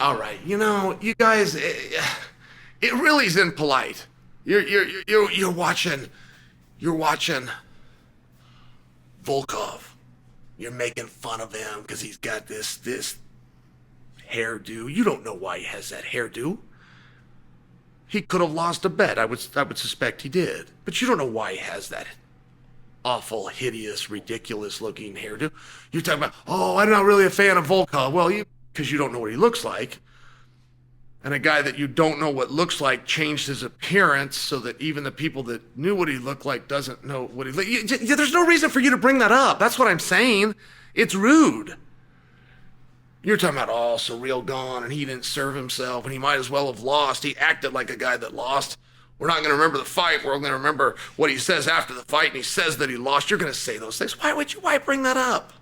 all right, you guys, it really is impolite. You're watching Volkov. You're making fun of him because he's got this hairdo. You don't know why he has that hairdo. He could have lost a bet. I would suspect he did. But you don't know why he has that awful, hideous, ridiculous-looking hairdo. You're talking about, I'm not really a fan of Volkov. Well, because you don't know what he looks like. And a guy that you don't know what looks like changed his appearance so that even the people that knew what he looked like doesn't know what he looked like. There's no reason for you to bring that up. That's what I'm saying. It's rude. You're talking about, Ciryl Gane, and he didn't serve himself, and he might as well have lost. He acted like a guy that lost. We're not going to remember the fight. We're going to remember what he says after the fight, and he says that he lost. You're going to say those things. Why bring that up?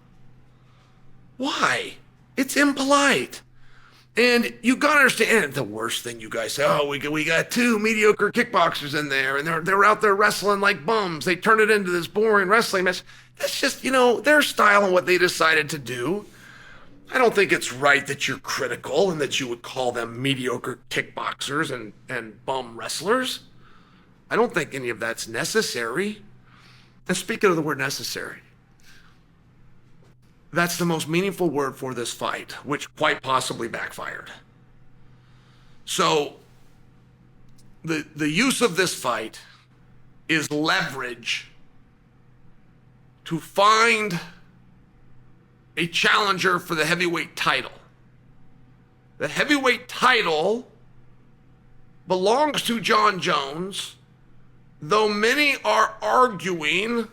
Why? It's impolite. And you got to understand, the worst thing you guys say, we got two mediocre kickboxers in there, and they're out there wrestling like bums. They turn it into this boring wrestling match. That's just, their style and what they decided to do. I don't think it's right that you're critical and that you would call them mediocre kickboxers and bum wrestlers. I don't think any of that's necessary. And speaking of the word necessary, that's the most meaningful word for this fight, which quite possibly backfired. So the use of this fight is leverage to find a challenger for the heavyweight title. The heavyweight title belongs to Jon Jones, though many are arguing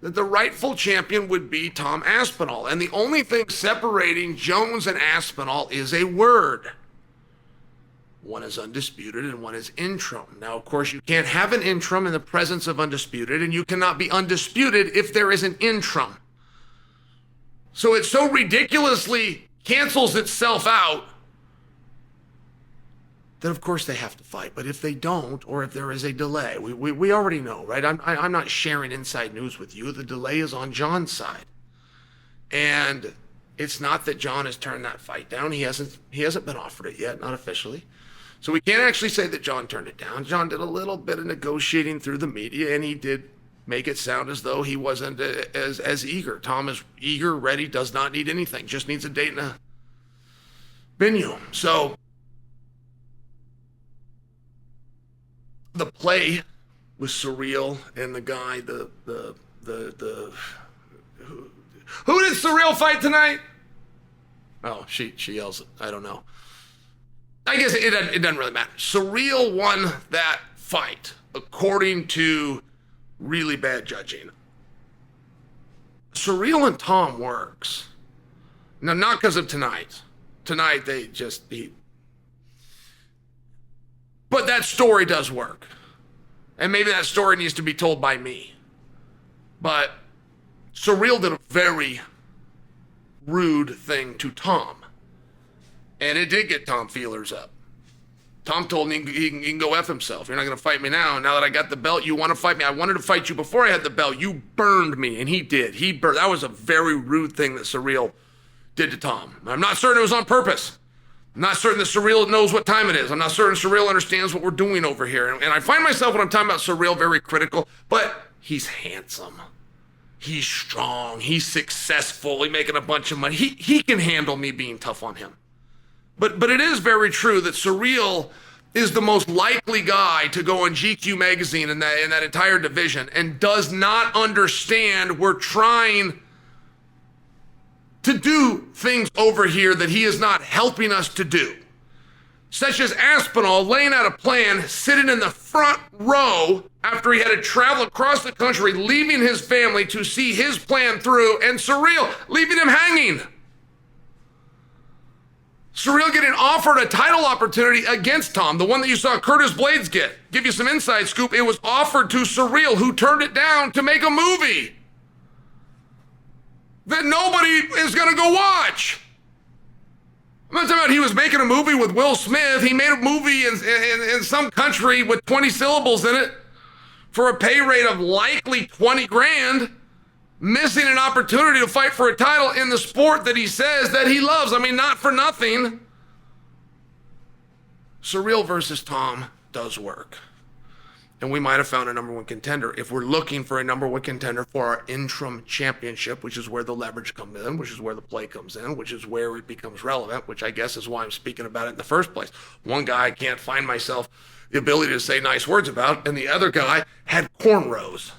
that the rightful champion would be Tom Aspinall. And the only thing separating Jones and Aspinall is a word. One is undisputed and one is interim. Now, of course, you can't have an interim in the presence of undisputed, and you cannot be undisputed if there is an interim. So it so ridiculously cancels itself out that, of course, they have to fight. But if they don't, or if there is a delay, we already know, right? I'm not sharing inside news with you. The delay is on Jon's side. And it's not that Jon has turned that fight down. He hasn't been offered it yet, not officially. So we can't actually say that Jon turned it down. Jon did a little bit of negotiating through the media, and he did make it sound as though he wasn't as eager. Tom is eager, ready, does not need anything, just needs a date and a venue. So the play with Ciryl and the guy, who did Ciryl fight tonight? Oh, she yells, I don't know. I guess it doesn't really matter. Ciryl won that fight according to really bad judging. Ciryl and Tom works. Now, not because of tonight. Tonight, they just beat. But that story does work. And maybe that story needs to be told by me. But Ciryl did a very rude thing to Tom. And it did get Tom feelers up. Tom told me he can go F himself. You're not going to fight me now. Now that I got the belt, you want to fight me? I wanted to fight you before I had the belt. You burned me. And he did. That was a very rude thing that Ciryl did to Tom. I'm not certain it was on purpose. I'm not certain that Ciryl knows what time it is. I'm not certain Ciryl understands what we're doing over here. And I find myself, when I'm talking about Ciryl, very critical. But he's handsome. He's strong. He's successful. He's making a bunch of money. He can handle me being tough on him. But it is very true that Ciryl is the most likely guy to go on GQ magazine in that entire division and does not understand we're trying to do things over here that he is not helping us to do. Such as Aspinall laying out a plan, sitting in the front row after he had to travel across the country, leaving his family to see his plan through, and Ciryl leaving him hanging. Ciryl getting offered a title opportunity against Tom, the one that you saw Curtis Blades get. Give you some inside scoop, it was offered to Ciryl, who turned it down to make a movie that nobody is going to go watch. I'm not talking about he was making a movie with Will Smith. He made a movie in some country with 20 syllables in it for a pay rate of likely 20 grand, missing an opportunity to fight for a title in the sport that he says that he loves. I mean, not for nothing. Ciryl versus Tom does work. And we might have found a number one contender. If we're looking for a number one contender for our interim championship, which is where the leverage comes in, which is where the play comes in, which is where it becomes relevant, which I guess is why I'm speaking about it in the first place. One guy I can't find myself the ability to say nice words about, and the other guy had cornrows.